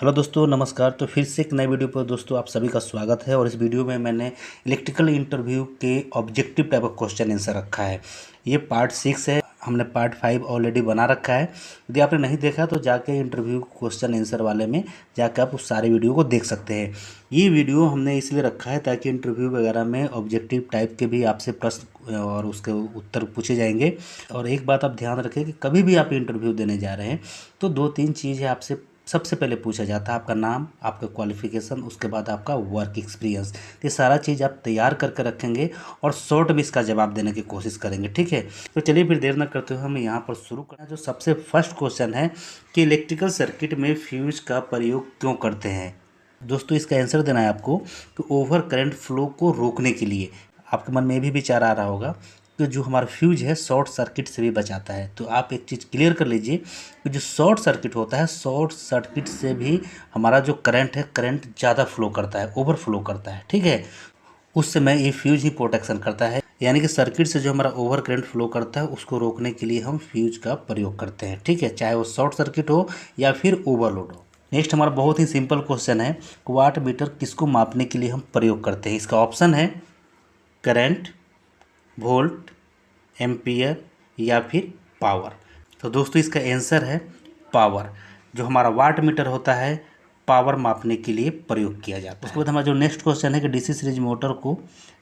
Hello दोस्तों, नमस्कार। तो फिर से एक नए वीडियो पर दोस्तों आप सभी का स्वागत है। और इस वीडियो में मैंने इलेक्ट्रिकल इंटरव्यू के objective type of question answer रखा है। ये पार्ट 6 है। हमने पार्ट 5 ऑलरेडी बना रखा है। यदि आपने नहीं देखा तो जाके इंटरव्यू क्वेश्चन आंसर वाले में जाकर आप उस सारे वीडियो को देख सकते हैं। ये वीडियो हमने इसलिए रखा है ताकि इंटरव्यू वगैरह में ऑब्जेक्टिव टाइप के भी आपसे प्रश्न और उसके उत्तर पूछे जाएंगे। और एक बात आप ध्यान रखें कि कभी भी आप इंटरव्यू देने जा रहे हैं तो 2-3 चीज़ें आपसे सबसे पहले पूछा जाता है। आपका नाम, आपका क्वालिफिकेशन, उसके बाद आपका वर्क एक्सपीरियंस। ये सारा चीज़ आप तैयार करके रखेंगे और शॉर्ट में इसका जवाब देने की कोशिश करेंगे। ठीक है, तो चलिए फिर देर न करते हुए हम यहाँ पर शुरू करना। जो सबसे फर्स्ट क्वेश्चन है कि इलेक्ट्रिकल सर्किट में फ्यूज का प्रयोग क्यों करते हैं। दोस्तों इसका आंसर देना है आपको कि ओवर करंट फ्लो को रोकने के लिए। आपके मन में भी विचार आ रहा होगा कि जो हमारा फ्यूज है शॉर्ट सर्किट से भी बचाता है। तो आप एक चीज़ क्लियर कर लीजिए कि जो शॉर्ट सर्किट होता है, शॉर्ट सर्किट से भी हमारा जो करंट है, करंट ज़्यादा फ्लो करता है, ओवर फ्लो करता है। ठीक है, उस समय ये फ्यूज ही प्रोटेक्शन करता है। यानी कि सर्किट से जो हमारा ओवर करंट फ्लो करता है उसको रोकने के लिए हम फ्यूज का प्रयोग करते हैं। ठीक है, चाहे वो शॉर्ट सर्किट हो या फिर ओवरलोड हो। नेक्स्ट हमारा बहुत ही सिंपल क्वेश्चन है, वाट मीटर किसको मापने के लिए हम प्रयोग करते हैं। इसका ऑप्शन है करंट, वोल्ट, एम्पियर या फिर पावर। तो दोस्तों इसका आंसर है पावर। जो हमारा वाट मीटर होता है पावर मापने के लिए प्रयोग किया जाता है। उसके बाद हमारा जो नेक्स्ट क्वेश्चन है कि डीसी सीरीज मोटर को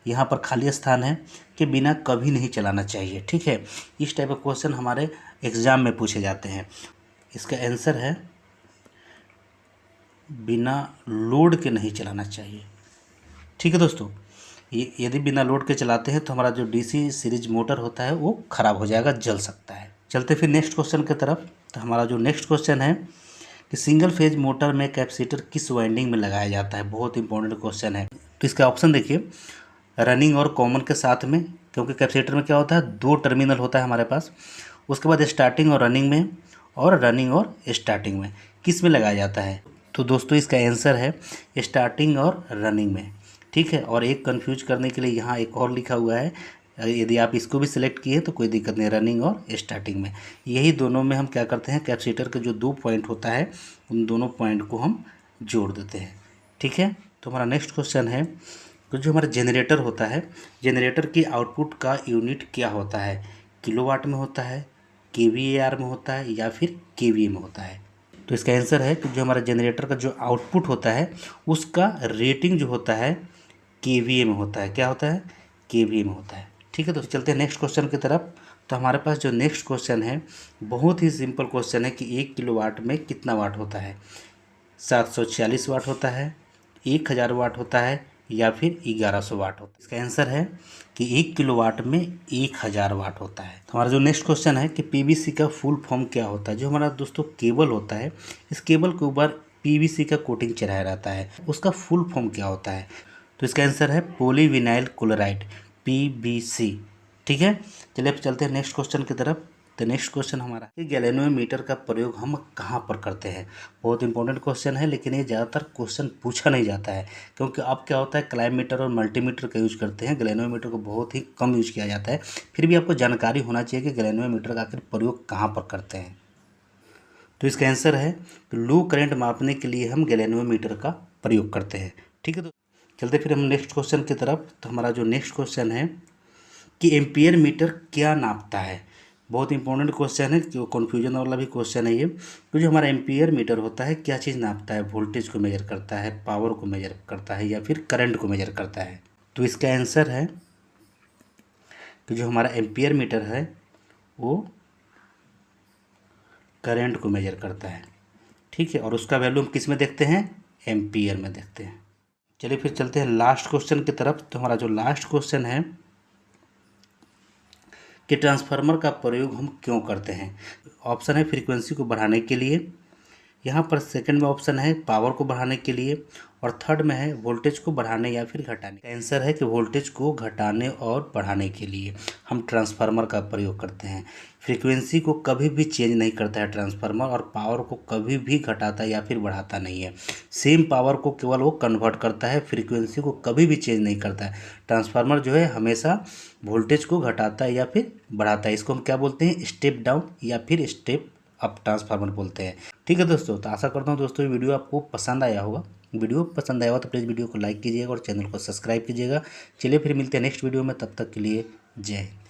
यहाँ पर खाली स्थान है कि बिना कभी नहीं चलाना चाहिए। ठीक है, इस टाइप का क्वेश्चन हमारे एग्जाम में पूछे जाते हैं। इसका आंसर है बिना लोड के नहीं चलाना चाहिए। ठीक है दोस्तों, ये यदि बिना लोड के चलाते हैं तो हमारा जो डीसी सीरीज मोटर होता है वो ख़राब हो जाएगा, जल सकता है। चलते फिर नेक्स्ट क्वेश्चन की तरफ। तो हमारा जो नेक्स्ट क्वेश्चन है कि सिंगल फेज मोटर में कैपेसिटर किस वाइंडिंग में लगाया जाता है। बहुत इंपॉर्टेंट क्वेश्चन है। तो इसका ऑप्शन देखिए, रनिंग और कॉमन के साथ में, क्योंकि कैपेसिटर में क्या होता है, 2 टर्मिनल होता है हमारे पास। उसके बाद स्टार्टिंग और रनिंग में, और रनिंग और स्टार्टिंग में किस में लगाया जाता है। तो दोस्तों इसका आंसर है स्टार्टिंग और रनिंग में। ठीक है, और एक कंफ्यूज करने के लिए यहाँ एक और लिखा हुआ है, यदि आप इसको भी सिलेक्ट किए तो कोई दिक्कत नहीं, रनिंग और स्टार्टिंग में। यही दोनों में हम क्या करते हैं, कैपेसिटर के जो 2 पॉइंट होता है उन दोनों पॉइंट को हम जोड़ देते हैं। ठीक है, तो हमारा नेक्स्ट क्वेश्चन है तो जो हमारा जनरेटर होता है, जनरेटर की आउटपुट का यूनिट क्या होता है। किलोवाट में होता है, केवीएआर में होता है या फिर केवीए में होता है। तो इसका आंसर है कि जो हमारा जनरेटर का जो आउटपुट होता है उसका रेटिंग जो होता है केवीए में होता है। क्या होता है, केवीए में होता है। ठीक है, तो चलते हैं नेक्स्ट क्वेश्चन की तरफ। तो हमारे पास जो नेक्स्ट क्वेश्चन है बहुत ही सिंपल क्वेश्चन है कि 1 किलोवाट में कितना वाट होता है। 746 वाट होता है, 1000 वाट होता है या फिर 1100 वाट होता है। इसका आंसर है कि 1 किलोवाट में 1000 वाट होता है। तो हमारा जो नेक्स्ट क्वेश्चन है कि पीवीसी का फुल फॉर्म क्या होता है। जो हमारा दोस्तों केबल होता है, इस केबल के ऊपर पीवीसी का कोटिंग चढ़ाया रहता है, उसका फुल फॉर्म क्या होता है। तो इसका आंसर है पॉलीविनाइल क्लोराइड, पीवीसी। ठीक है, चलिए अब चलते हैं नेक्स्ट क्वेश्चन की तरफ। तो नेक्स्ट क्वेश्चन हमारा कि गैल्वेनोमीटर का प्रयोग हम कहाँ पर करते हैं। बहुत इंपॉर्टेंट क्वेश्चन है, लेकिन ये ज़्यादातर क्वेश्चन पूछा नहीं जाता है, क्योंकि अब क्या होता है क्लाइमीटर और मल्टीमीटर का यूज करते हैं, गैल्वेनोमीटर को बहुत ही कम यूज किया जाता है। फिर भी आपको जानकारी होना चाहिए कि गैल्वेनोमीटर का आखिर प्रयोग कहाँ पर करते हैं। तो इसका आंसर है लो करंट मापने के लिए हम गैल्वेनोमीटर का प्रयोग करते हैं। ठीक है, तो चलते फिर हम नेक्स्ट क्वेश्चन की तरफ। तो हमारा जो नेक्स्ट क्वेश्चन है कि एम्पियर मीटर क्या नापता है। बहुत इंपॉर्टेंट क्वेश्चन है, जो कन्फ्यूजन वाला भी क्वेश्चन है ये। तो जो हमारा एम्पियर मीटर होता है क्या चीज़ नापता है, वोल्टेज को मेजर करता है, पावर को मेजर करता है या फिर करंट को मेजर करता है। तो इसका आंसर है कि जो हमारा एम्पियर मीटर है वो करंट को मेजर करता है। ठीक है, और उसका वैल्यू हम किस में देखते हैं, एम्पियर में देखते हैं। चलिए फिर चलते हैं लास्ट क्वेश्चन की तरफ। तो हमारा जो लास्ट क्वेश्चन है कि ट्रांसफार्मर का प्रयोग हम क्यों करते हैं। ऑप्शन है फ्रीक्वेंसी को बढ़ाने के लिए, यहाँ पर सेकंड में ऑप्शन है पावर को बढ़ाने के लिए, और थर्ड में है वोल्टेज को बढ़ाने या फिर घटाने। आंसर है कि वोल्टेज को घटाने और बढ़ाने के लिए हम ट्रांसफार्मर का प्रयोग करते हैं। फ्रीक्वेंसी को कभी भी चेंज नहीं करता है ट्रांसफार्मर, और पावर को कभी भी घटाता या फिर बढ़ाता नहीं है। सेम पावर को केवल वो कन्वर्ट करता है, फ्रीक्वेंसी को कभी भी चेंज नहीं करता है। ट्रांसफार्मर जो है हमेशा वोल्टेज को घटाता है या फिर बढ़ाता है। इसको हम क्या बोलते हैं, स्टेप डाउन या फिर स्टेप अप ट्रांसफार्मर बोलते हैं। ठीक है दोस्तों, तो आशा करता हूँ दोस्तों ये वीडियो आपको पसंद आया होगा। वीडियो पसंद आया हो तो प्लीज़ वीडियो को लाइक कीजिएगा और चैनल को सब्सक्राइब कीजिएगा। चलिए फिर मिलते हैं नेक्स्ट वीडियो में, तब तक के लिए जय हिंद।